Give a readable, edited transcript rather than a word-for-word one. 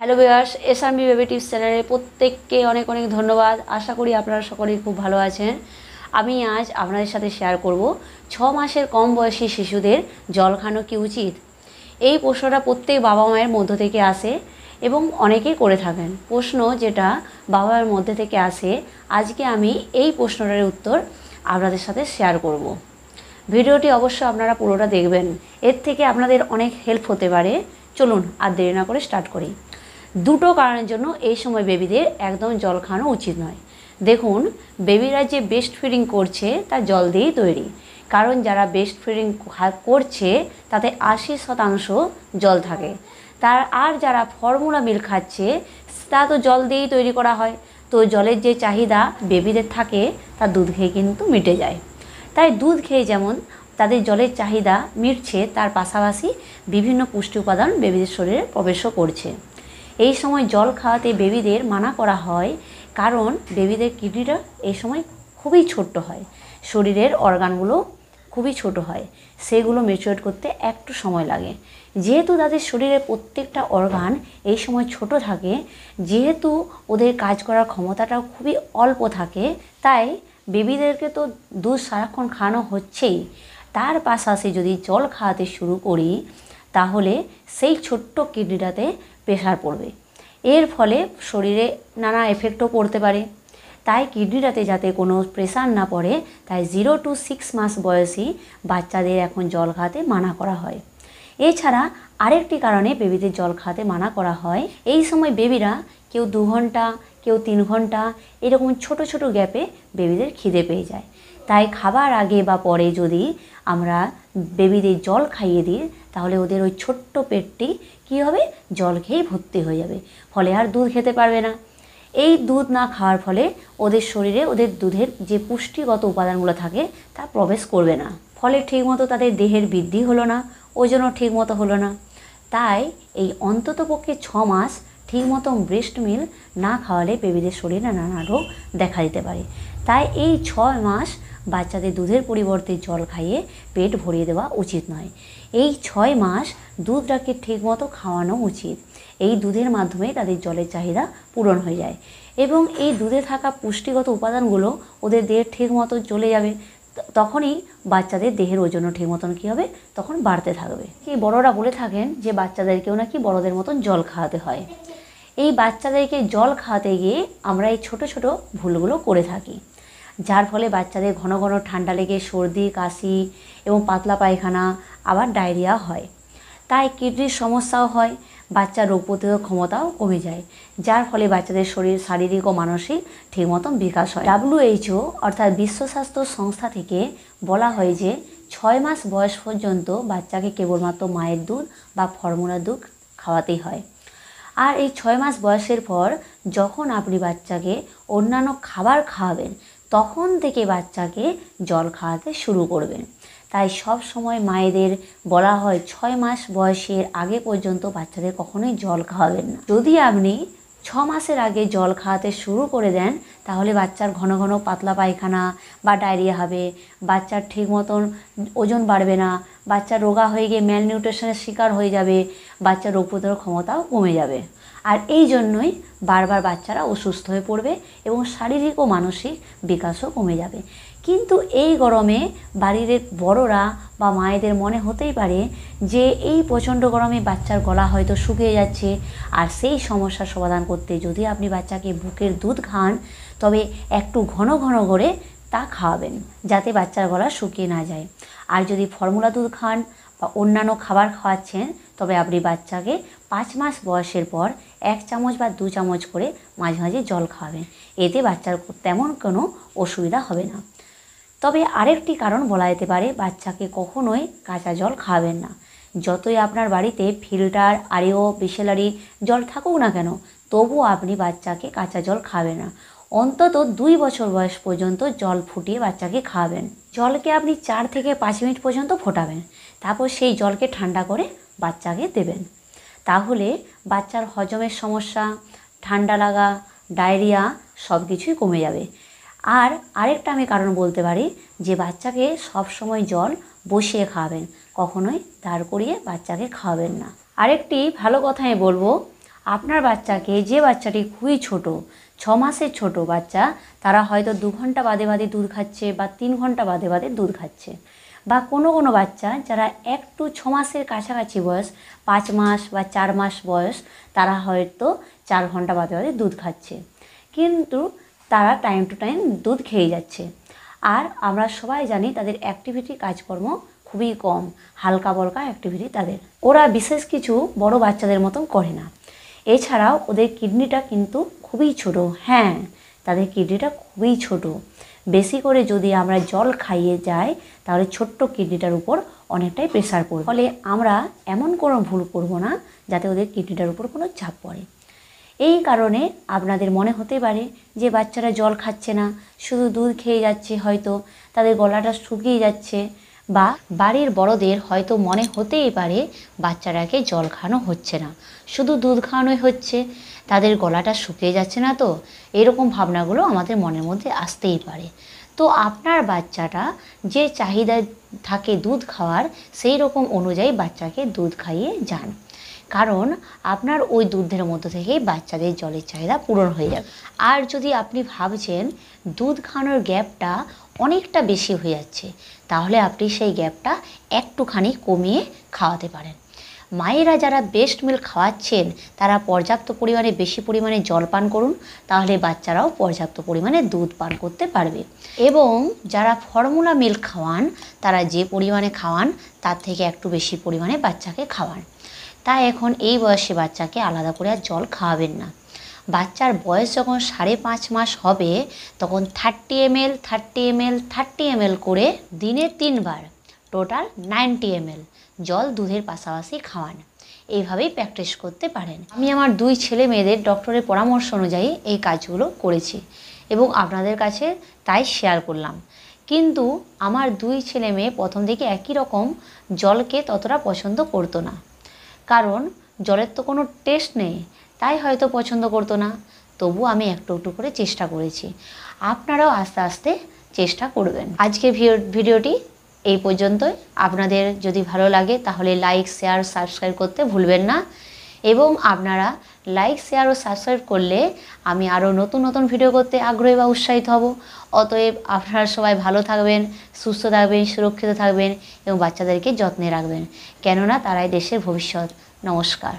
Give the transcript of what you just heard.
Hello viewers, এসআরমি baby tips চ্যানেলে প্রত্যেককে অনেক অনেক ধন্যবাদ। আশা করি আপনারা সকলেই খুব ভালো আছেন। আমি আজ আপনাদের সাথে শেয়ার করব 6 মাসের কম বয়সী শিশুদের জল খাওয়ানো কি উচিত। এই প্রশ্নটা প্রত্যেক বাবা মায়ের মধ্য থেকে আসে এবং অনেকেই করে থাকেন। প্রশ্ন যেটা বাবা মায়ের মধ্যে থেকে আসে, আজকে আমি এই প্রশ্নটার উত্তর আপনাদের সাথে শেয়ার করব। ভিডিওটি অবশ্যই আপনারা পুরোটা দেখবেন, এর থেকে আপনাদের অনেক হেল্প হতে পারে। চলুন আর দেরি না করে স্টার্ট করি। দুটো কারণের জন্য এই সময় বেবিদের একদম জল খাওয়ানো উচিত নয়। দেখুন, বেবিরা যে ব্রেস্ট ফিডিং করছে তা জল দিয়েই তৈরি। কারণ যারা ব্রেস্ট ফিডিং করছে তাতে 80% জল থাকে। আর যারা ফর্মুলা মিল্ক খাচ্ছে তা তো জল দিয়েই তৈরি করা হয়। তো জলের যে চাহিদা বেবিদের থাকে তা দুধ খেয়ে কিন্তু মিটে যায়। তাই দুধ খেয়ে যেমন তাদের জলের চাহিদা মিটছে, তার পাশাপাশি বিভিন্ন পুষ্টি উপাদান বেবিদের শরীরে প্রবেশও করছে। এই সময় জল খাওয়াতে বেবিদের মানা করা হয়, কারণ বেবিদের কিডনিটা এই সময় খুবই ছোট্ট হয়, শরীরের অর্গানগুলো খুবই ছোট হয়, সেগুলো ম্যাচিওর করতে একটু সময় লাগে। যেহেতু তাদের শরীরের প্রত্যেকটা অর্গান এই সময় ছোট থাকে, যেহেতু ওদের কাজ করার ক্ষমতাটাও খুবই অল্প থাকে, তাই বেবিদেরকে তো দুধ সারাক্ষণ খাওয়ানো হচ্ছেই, তার পাশাপাশি যদি জল খাওয়াতে শুরু করি তাহলে সেই ছোট্ট কিডনিটাতে প্রেশার পড়বে। এর ফলে শরীরে নানা এফেক্টও পড়তে পারে। তাই কিডনিটাতে যাতে কোনো প্রেশার না পড়ে, তাই 0 to 6 মাস বয়সী বাচ্চাদের এখন জল খাওয়াতে মানা করা হয়। এছাড়া আরেকটি কারণে বেবিদের জল খাওয়াতে মানা করা হয়, এই সময় বেবিরা কেউ 2 ঘন্টা, কেউ 3 ঘন্টা এরকম ছোট ছোট গ্যাপে বেবিদের খিদে পেয়ে যায়। তাই খাবার আগে বা পরে যদি আমরা বেবিদের জল খাইয়ে দিই তাহলে ওদের ওই ছোট্ট পেটটি কী হবে, জল খেয়েই ভর্তি হয়ে যাবে, ফলে আর দুধ খেতে পারবে না। এই দুধ না খাওয়ার ফলে ওদের শরীরে ওদের দুধের যে পুষ্টিগত উপাদানগুলো থাকে তা প্রবেশ করবে না, ফলে ঠিকমতো তাদের দেহের বৃদ্ধি হলো না, ওজনও ঠিকমতো হলো না। তাই এই অন্ততপক্ষে 6 মাস ঠিকমতো ব্রেস্ট মিল্ক না খাওয়ালে বেবিদের শরীরে নানা রোগ দেখা দিতে পারে। তাই এই 6 মাস বাচ্চাদের দুধের পরিবর্তে জল খাইয়ে পেট ভরিয়ে দেওয়া উচিত নয়। এই 6 মাস দুধটাকে ঠিকমতো খাওয়ানো উচিত। এই দুধের মাধ্যমে তাদের জলের চাহিদা পূরণ হয়ে যায় এবং এই দুধে থাকা পুষ্টিগত উপাদানগুলো ওদের দেহের ঠিকমতো চলে যাবে। তখনই বাচ্চাদের দেহের ওজনও ঠিক মতন কী হবে, তখন বাড়তে থাকবে। এই বড়রা বলে থাকেন যে বাচ্চাদেরকেও নাকি বড়দের মতন জল খাওয়াতে হয়। এই বাচ্চাদেরকে জল খাওয়াতে গিয়ে আমরা এই ছোট ছোট ভুলগুলো করে থাকি, যার ফলে বাচ্চাদের ঘন ঘন ঠান্ডা লেগে সর্দি, কাশি এবং পাতলা পায়খানা, আবার ডায়রিয়া হয়। তাই কিডনির সমস্যাও হয়, বাচ্চার রোগ প্রতিরোধ ক্ষমতাও কমে যায়, যার ফলে বাচ্চাদের শরীর শারীরিক ও মানসিক ঠিক মতন বিকাশ হয়। WHO অর্থাৎ বিশ্ব স্বাস্থ্য সংস্থা থেকে বলা হয় যে 6 মাস বয়স পর্যন্ত বাচ্চাকে কেবলমাত্র মায়ের দুধ বা ফর্মুলা দুধ খাওয়াতেই হয়। আর এই 6 মাস বয়সের পর যখন আপনি বাচ্চাকে অন্যান্য খাবার খাওয়াবেন, তখন থেকে বাচ্চাকে জল খাওয়াতে শুরু করবেন। তাই সব সময় মায়েদের বলা হয় 6 মাস বয়সের আগে পর্যন্ত বাচ্চাদের কখনোই জল খাওয়াবেন না। যদি আপনি 6 মাসের আগে জল খাওয়াতে শুরু করে দেন তাহলে বাচ্চার ঘন ঘন পাতলা পায়খানা বা ডায়রিয়া হবে, বাচ্চার ঠিক মতন ওজন বাড়বে না, বাচ্চা রোগা হয়ে গিয়ে ম্যালনিউট্রিশনের শিকার হয়ে যাবে, বাচ্চার রোগ প্রতিরোধ ক্ষমতাও কমে যাবে। আর এই জন্যই বারবার বাচ্চারা অসুস্থ হয়ে পড়বে এবং শারীরিক ও মানসিক বিকাশও কমে যাবে। কিন্তু এই গরমে বাড়ির বড়রা বা মায়েদের মনে হতেই পারে যে এই প্রচণ্ড গরমে বাচ্চার গলা হয়তো শুকিয়ে যাচ্ছে, আর সেই সমস্যার সমাধান করতে যদি আপনি বাচ্চাকে বুকের দুধ খান তবে একটু ঘন ঘন করে তা খাওয়াবেন, যাতে বাচ্চার গলা শুকিয়ে না যায়। আর যদি ফর্মুলা দুধ খান বা অন্যান্য খাবার খাওয়াচ্ছেন তবে আপনি বাচ্চাকে 5 মাস বয়সের পর 1 চামচ বা 2 চামচ করে মাঝে মাঝে জল খাওয়াবেন, এতে বাচ্চার তেমন কোনো অসুবিধা হবে না। তবে আরেকটি কারণ বলা যেতে পারে, বাচ্চাকে কখনোই কাঁচা জল খাওয়াবেন না। যতই আপনার বাড়িতে ফিল্টার, আরও বিসলারি জল থাকুক না কেন, তবুও আপনি বাচ্চাকে কাঁচা জল খাওয়াবেন না। অন্তত 2 বছর বয়স পর্যন্ত জল ফুটিয়ে বাচ্চাকে খাওয়াবেন। জলকে আপনি 4 থেকে 5 মিনিট পর্যন্ত ফোটাবেন, তারপর সেই জলকে ঠান্ডা করে বাচ্চাকে দেবেন। তাহলে বাচ্চার হজমের সমস্যা, ঠান্ডা লাগা, ডায়রিয়া সব কিছুই কমে যাবে। আর আরেকটা আমি কারণ বলতে পারি যে বাচ্চাকে সব সময় জল বসিয়ে খাওয়াবেন, কখনোই দাঁড় করিয়ে বাচ্চাকে খাওয়াবেন না। আরেকটি ভালো কথা আমি বলবো, আপনার বাচ্চাকে, যে বাচ্চাটি খুবই ছোট, 6 মাসের ছোট বাচ্চা, তারা হয়তো 2 ঘন্টা বাদে বাদে দুধ খাচ্ছে বা 3 ঘন্টা বাদে বাদে দুধ খাচ্ছে। বা কোনো কোনো বাচ্চা যারা একটু 6 মাসের কাছাকাছি বয়স, 5 মাস বা 4 মাস বয়স, তারা হয়তো 4 ঘন্টা বাদে বাদে দুধ খাচ্ছে, কিন্তু তারা টাইম টু টাইম দুধ খেয়ে যাচ্ছে। আর আমরা সবাই জানি তাদের অ্যাক্টিভিটি, কাজকর্ম খুবই কম, হালকা বলকা অ্যাক্টিভিটি তাদের। ওরা বিশেষ কিছু বড় বাচ্চাদের মতন করে না। এছাড়াও ওদের কিডনিটা কিন্তু খুবই ছোট। হ্যাঁ, তাদের কিডনিটা খুবই ছোট। বেশি করে যদি আমরা জল খাইয়ে যাই তাহলে ছোট্ট কিডনিটার উপর অনেকটাই প্রেসার পড়বে। ফলে আমরা এমন কোনো ভুল করব না যাতে ওদের কিডনিটার উপর কোনো চাপ পড়ে। এই কারণে আপনাদের মনে হতে পারে যে বাচ্চারা জল খাচ্ছে না, শুধু দুধ খেয়ে যাচ্ছে, হয়তো তাদের গলাটা শুকিয়ে যাচ্ছে, বা বাড়ির বড়দের হয়তো মনে হতেই পারে বাচ্চাটাকে জল খাওয়ানো হচ্ছে না, শুধু দুধ খাওয়ানোই হচ্ছে, তাদের গলাটা শুকিয়ে যাচ্ছে না। তো এরকম ভাবনাগুলো আমাদের মনের মধ্যে আসতেই পারে। তো আপনার বাচ্চাটা যে চাহিদা থাকে দুধ খাওয়ার, সেই রকম অনুযায়ী বাচ্চাকে দুধ খাইয়ে যান, কারণ আপনার ওই দুধের মধ্য থেকেই বাচ্চাদের জলের চাহিদা পূরণ হয়ে যাবে। আর যদি আপনি ভাবছেন দুধ খাওয়ানোর গ্যাপটা অনেকটা বেশি হয়ে যাচ্ছে, তাহলে আপনি সেই গ্যাপটা একটুখানি কমিয়ে খাওয়াতে পারেন। মায়েরা যারা ব্রেস্ট মিল্ক খাওয়াচ্ছেন তারা পর্যাপ্ত পরিমাণে, বেশি পরিমাণে জল পান করুন, তাহলে বাচ্চারাও পর্যাপ্ত পরিমাণে দুধ পান করতে পারবে। এবং যারা ফর্মুলা মিল্ক খাওয়ান, তারা যে পরিমাণে খাওয়ান তার থেকে একটু বেশি পরিমাণে বাচ্চাকে খাওয়ান। তাই এখন এই বয়সে বাচ্চাকে আলাদা করে আর জল খাওয়াবেন না। বাচ্চার বয়স যখন 5.5 মাস হবে, তখন 30 ml 30 ml 30 ml করে দিনে 3 বার, টোটাল 90 ml জল দুধের পাশাপাশি খাওয়ান। এইভাবেই প্র্যাকটিস করতে পারেন। আমি আমার 2 ছেলে মেয়েদের ডক্টরের পরামর্শ অনুযায়ী এই কাজগুলো করেছি এবং আপনাদের কাছে তাই শেয়ার করলাম। কিন্তু আমার 2 ছেলে মেয়ে প্রথম দিকে একই রকম জলকে ততটা পছন্দ করতো না, কারণ জলের তো কোনো টেস্ট নেই, তাই হয়তো পছন্দ করতো না। তবু আমি একটু একটু করে চেষ্টা করেছি। আপনারাও আস্তে আস্তে চেষ্টা করবেন। আজকে ভিডিওটি এই পর্যন্তই। আপনাদের যদি ভালো লাগে তাহলে লাইক, শেয়ার, সাবস্ক্রাইব করতে ভুলবেন না। এবং আপনারা লাইক, শেয়ার ও সাবস্ক্রাইব করলে আমি আরও নতুন নতুন ভিডিও করতে আগ্রহী বা উৎসাহিত হব। অতএব আপনারা সবাই ভালো থাকবেন, সুস্থ থাকবেন, সুরক্ষিত থাকবেন এবং বাচ্চাদেরকে যত্নে রাখবেন, কেননা তারাই দেশের ভবিষ্যৎ। নমস্কার।